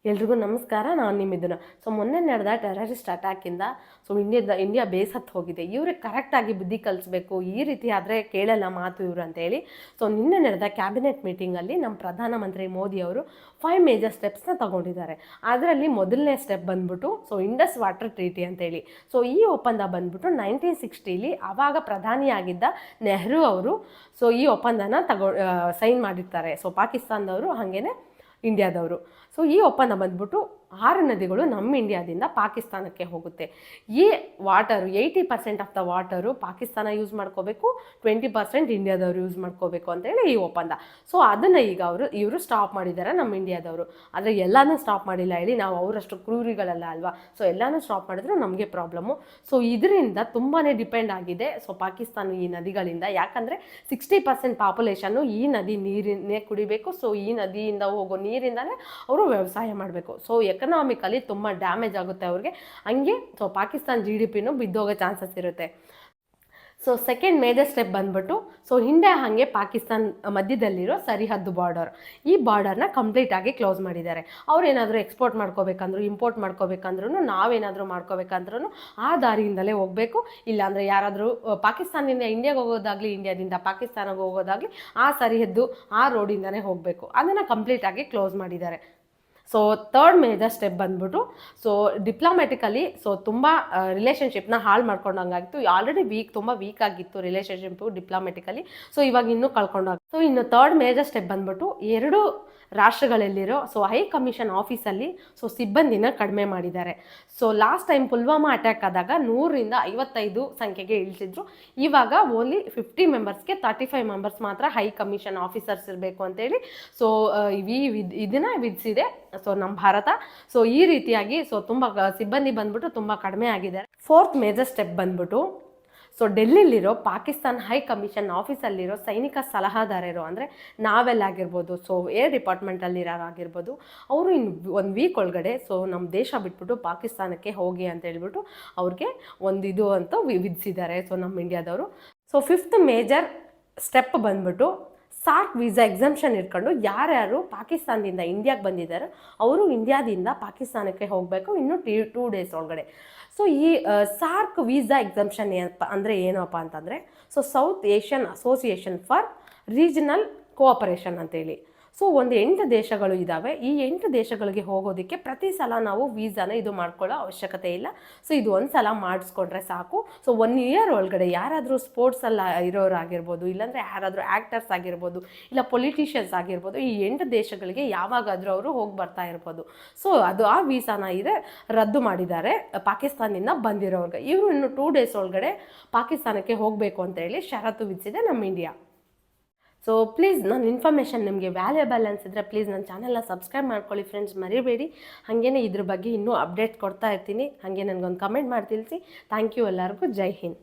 ಎಲ್ರಿಗೂ ನಮಸ್ಕಾರ. ನಾನು ನಿಮ್ಮಿದ್ದನ್ನು ಮೊನ್ನೆ ನಡೆದ ಟೆರರಿಸ್ಟ್ ಅಟ್ಯಾಕಿಂದ ಇಂಡಿಯಾ ಬೇಸತ್ತು ಹೋಗಿದೆ. ಇವ್ರಿಗೆ ಕರೆಕ್ಟಾಗಿ ಬುದ್ಧಿ ಕಲಿಸ್ಬೇಕು, ಈ ರೀತಿ ಆದರೆ ಕೇಳಲ್ಲ ಮಾತು ಇವರು ಅಂತೇಳಿ. ನಿನ್ನೆ ನಡೆದ ಕ್ಯಾಬಿನೆಟ್ ಮೀಟಿಂಗಲ್ಲಿ ನಮ್ಮ ಪ್ರಧಾನಮಂತ್ರಿ ಮೋದಿ ಅವರು 5 ಮೇಜರ್ ಸ್ಟೆಪ್ಸ್ನ ತಗೊಂಡಿದ್ದಾರೆ. ಅದರಲ್ಲಿ ಮೊದಲನೇ ಸ್ಟೆಪ್ ಬಂದ್ಬಿಟ್ಟು ಇಂಡಸ್ ವಾಟರ್ ಟ್ರೀಟಿ ಅಂತೇಳಿ. ಈ ಒಪ್ಪಂದ ಬಂದ್ಬಿಟ್ಟು 1960ಲಿ ಆವಾಗ ಪ್ರಧಾನಿಯಾಗಿದ್ದ ನೆಹರು ಅವರು ಈ ಒಪ್ಪಂದನ ಸೈನ್ ಮಾಡಿರ್ತಾರೆ. ಪಾಕಿಸ್ತಾನದವರು ಹಾಗೇನೆ ಇಂಡಿಯಾದವರು. ಈ ಒಪ್ಪಂದ ಬಂದ್ಬಿಟ್ಟು 6 ನದಿಗಳು ನಮ್ಮ ಇಂಡಿಯಾದಿಂದ ಪಾಕಿಸ್ತಾನಕ್ಕೆ ಹೋಗುತ್ತೆ. ಈ water 80% of the water Pakistan use ಮಾಡ್ಕೋಬೇಕು, 20% ಇಂಡಿಯಾದವರು ಯೂಸ್ ಮಾಡ್ಕೋಬೇಕು ಅಂತೇಳಿ ಈ ಒಪ್ಪಂದ. ಅದನ್ನು ಈಗ ಇವರು ಸ್ಟಾಪ್ ಮಾಡಿದ್ದಾರೆ ನಮ್ಮ ಇಂಡಿಯಾದವರು. ಆದರೆ ಎಲ್ಲನೂ ಸ್ಟಾಪ್ ಮಾಡಿಲ್ಲ ಹೇಳಿ, ನಾವು ಅವರಷ್ಟು ಕ್ರೂರಿಗಳಲ್ಲ ಅಲ್ವಾ. ಎಲ್ಲನೂ ಸ್ಟಾಪ್ ಮಾಡಿದ್ರು ನಮಗೆ ಪ್ರಾಬ್ಲಮ್ಮು. ಇದರಿಂದ ತುಂಬಾ ಡಿಪೆಂಡ್ ಆಗಿದೆ ಪಾಕಿಸ್ತಾನ ಈ ನದಿಗಳಿಂದ. ಯಾಕಂದರೆ 60% ಪಾಪ್ಯುಲೇಷನ್ನು ಈ ನದಿ ನೀರನ್ನೇ ಕುಡಿಬೇಕು. ಈ ನದಿಯಿಂದ ಹೋಗೋ ನೀರಿಂದಲೇ ಅವರು ವ್ಯವಸಾಯ ಮಾಡಬೇಕು. ಎಕನಾಮಿಕಲಿ ತುಂಬ ಡ್ಯಾಮೇಜ್ ಆಗುತ್ತೆ ಅವ್ರಿಗೆ. ಹಂಗೆ ಪಾಕಿಸ್ತಾನ GDPನೂ ಬಿದ್ದೋಗೋ ಚಾನ್ಸಸ್ ಇರುತ್ತೆ. ಸೆಕೆಂಡ್ ಮೇಜರ್ ಸ್ಟೆಪ್ ಬಂದ್ಬಿಟ್ಟು ಇಂಡಿಯಾ ಹಾಗೆ ಪಾಕಿಸ್ತಾನ ಮಧ್ಯದಲ್ಲಿರೋ ಸರಿಹದ್ದು ಬಾರ್ಡರ್, ಈ ಬಾರ್ಡರ್ನ ಕಂಪ್ಲೀಟಾಗಿ ಕ್ಲೋಸ್ ಮಾಡಿದ್ದಾರೆ. ಅವ್ರೇನಾದರೂ ಎಕ್ಸ್ಪೋರ್ಟ್ ಮಾಡ್ಕೋಬೇಕಂದ್ರೂ, ಇಂಪೋರ್ಟ್ ಮಾಡ್ಕೋಬೇಕಂದ್ರೂ, ನಾವೇನಾದರೂ ಮಾಡ್ಕೋಬೇಕಂದ್ರೂ ಆ ದಾರಿಯಿಂದಲೇ ಹೋಗಬೇಕು. ಇಲ್ಲಾಂದರೆ ಯಾರಾದರೂ ಪಾಕಿಸ್ತಾನದಿಂದ ಇಂಡಿಯಾಗೆ ಹೋಗೋದಾಗಲಿ, ಇಂಡಿಯಾದಿಂದ ಪಾಕಿಸ್ತಾನಕ್ಕೆ ಹೋಗೋದಾಗಲಿ ಆ ಸರಿಹದ್ದು ಆ ರೋಡಿಂದನೇ ಹೋಗಬೇಕು. ಅದನ್ನು ಕಂಪ್ಲೀಟಾಗಿ ಕ್ಲೋಸ್ ಮಾಡಿದ್ದಾರೆ. ಥರ್ಡ್ ಮೇಜರ್ ಸ್ಟೆಪ್ ಬಂದ್ಬಿಟ್ಟು ಡಿಪ್ಲೊಮ್ಯಾಟಿಕಲಿ ತುಂಬ ರಿಲೇಷನ್ಶಿಪ್ನ ಹಾಳು ಮಾಡ್ಕೊಂಡಂಗಾಗಿತ್ತು. ಆಲ್ರೆಡಿ ತುಂಬ ವೀಕ್ ಆಗಿತ್ತು ರಿಲೇಷನ್ಶಿಪ್ಪು ಡಿಪ್ಲೊಮ್ಯಾಟಿಕಲಿ. ಇವಾಗ ಇನ್ನೂ ಕಳ್ಕೊಂಡಾಗ ಇನ್ನು ಥರ್ಡ್ ಮೇಜರ್ ಸ್ಟೆಪ್ ಬಂದ್ಬಿಟ್ಟು 2 ರಾಷ್ಟ್ರಗಳಲ್ಲಿರೋ ಹೈ ಕಮಿಷನ್ ಆಫೀಸಲ್ಲಿ ಸಿಬ್ಬಂದಿನ ಕಡಿಮೆ ಮಾಡಿದ್ದಾರೆ. ಲಾಸ್ಟ್ ಟೈಮ್ ಪುಲ್ವಾಮಾ ಅಟ್ಯಾಕ್ ಆದಾಗ 100ರಿಂದ 55 ಸಂಖ್ಯೆಗೆ ಇಳಿಸಿದ್ರು. ಇವಾಗ ಓನ್ಲಿ 50 ಮೆಂಬರ್ಸ್ಗೆ 35 ಮೆಂಬರ್ಸ್ ಮಾತ್ರ ಹೈ ಕಮಿಷನ್ ಆಫೀಸರ್ಸ್ ಇರಬೇಕು ಅಂತೇಳಿ ಇದನ್ನ ವಿಧಿಸಿದೆ ನಮ್ಮ ಭಾರತ. ಈ ರೀತಿಯಾಗಿ ತುಂಬ ಸಿಬ್ಬಂದಿ ಬಂದ್ಬಿಟ್ಟು ತುಂಬ ಕಡಿಮೆ ಆಗಿದ್ದಾರೆ. ಫೋರ್ತ್ ಮೇಜರ್ ಸ್ಟೆಪ್ ಬಂದ್ಬಿಟ್ಟು ಡೆಲ್ಲಿಲಿರೋ ಪಾಕಿಸ್ತಾನ ಹೈ ಕಮಿಷನ್ ಆಫೀಸಲ್ಲಿರೋ ಸೈನಿಕ ಸಲಹಾದಾರರು, ಅಂದರೆ ನಾವೆಲ್ಲಾಗಿರ್ಬೋದು, ಏರ್ ಡಿಪಾರ್ಟ್ಮೆಂಟಲ್ಲಿರೋರಾಗಿರ್ಬೋದು, ಅವರು ಇನ್ನು 1 ವೀಕ್ ಒಳಗಡೆ ನಮ್ಮ ದೇಶ ಬಿಟ್ಬಿಟ್ಟು ಪಾಕಿಸ್ತಾನಕ್ಕೆ ಹೋಗಿ ಅಂತ ಹೇಳ್ಬಿಟ್ಟು ಅವ್ರಿಗೆ ಇದು ಅಂತ ವಿಧಿಸಿದ್ದಾರೆ ನಮ್ಮ ಇಂಡಿಯಾದವರು. ಫಿಫ್ತ್ ಮೇಜರ್ ಸ್ಟೆಪ್ ಬಂದ್ಬಿಟ್ಟು ಸಾರ್ಕ್ ವೀಸಾ ಎಕ್ಸಂಪ್ಷನ್ ಇಟ್ಕೊಂಡು ಯಾರ್ಯಾರು ಪಾಕಿಸ್ತಾನದಿಂದ ಇಂಡಿಯಾಗೆ ಬಂದಿದ್ದಾರೆ ಅವರು ಇಂಡಿಯಾದಿಂದ ಪಾಕಿಸ್ತಾನಕ್ಕೆ ಹೋಗಬೇಕು ಇನ್ನು 2 ಡೇಸ್ ಒಳಗಡೆ. ಈ ಸಾರ್ಕ್ ವೀಸಾ ಎಕ್ಸಂಪ್ಷನ್ ಅಂದರೆ ಏನಪ್ಪ ಅಂತಂದರೆ south Asian association for regional cooperation ಅಂತೇಳಿ. ಒಂದು 8 ದೇಶಗಳು ಇದ್ದಾವೆ. ಈ 8 ದೇಶಗಳಿಗೆ ಹೋಗೋದಕ್ಕೆ ಪ್ರತಿ ಸಲ ನಾವು ವೀಸಾನ ಇದು ಮಾಡ್ಕೊಳ್ಳೋ ಅವಶ್ಯಕತೆ ಇಲ್ಲ. ಇದು ಒಂದು ಸಲ ಮಾಡಿಸ್ಕೊಂಡ್ರೆ ಸಾಕು. 1 ಇಯರ್ ಒಳಗಡೆ ಯಾರಾದರೂ ಸ್ಪೋರ್ಟ್ಸಲ್ಲಿ ಇರೋರಾಗಿರ್ಬೋದು, ಇಲ್ಲಾಂದರೆ ಯಾರಾದರೂ ಆ್ಯಕ್ಟರ್ಸ್ ಆಗಿರ್ಬೋದು, ಇಲ್ಲ ಪೊಲಿಟಿಷಿಯನ್ಸ್ ಆಗಿರ್ಬೋದು, ಈ 8 ದೇಶಗಳಿಗೆ ಯಾವಾಗಾದರೂ ಅವರು ಹೋಗಿ ಬರ್ತಾ ಇರ್ಬೋದು. ಆ ವೀಸಾನ ರದ್ದು ಮಾಡಿದ್ದಾರೆ ಪಾಕಿಸ್ತಾನದಿಂದ ಬಂದಿರೋರ್ಗೆ. ಇವರು ಇನ್ನು 2 ಡೇಸ್ ಒಳಗಡೆ ಪಾಕಿಸ್ತಾನಕ್ಕೆ ಹೋಗಬೇಕು ಅಂತ ಹೇಳಿ ಷರತ್ತು ವಿಧಿಸಿದೆ ನಮ್ಮ ಇಂಡಿಯಾ. ಪ್ಲೀಸ್ ನನ್ನ ಇನ್ಫಾರ್ಮೇಷನ್ ನಿಮಗೆ ವ್ಯಾಲ್ಯೂಬಲ್ ಅನಿಸಿದ್ರೆ ಪ್ಲೀಸ್ ನನ್ನ ಚಾನಲ್ನ ಸಬ್ಸ್ಕ್ರೈಬ್ ಮಾಡ್ಕೊಳ್ಳಿ ಫ್ರೆಂಡ್ಸ್, ಮರಿಬೇಡಿ. ಹಾಗೇ ಇದ್ರ ಬಗ್ಗೆ ಇನ್ನೂ ಅಪ್ಡೇಟ್ ಕೊಡ್ತಾ ಇರ್ತೀನಿ. ಹಾಗೆ ನನಗೊಂದು ಕಮೆಂಟ್ ಮಾಡಿ ತಿಳಿಸಿ. ಥ್ಯಾಂಕ್ ಯು ಎಲ್ಲರಿಗೂ. ಜೈ ಹಿಂದ್.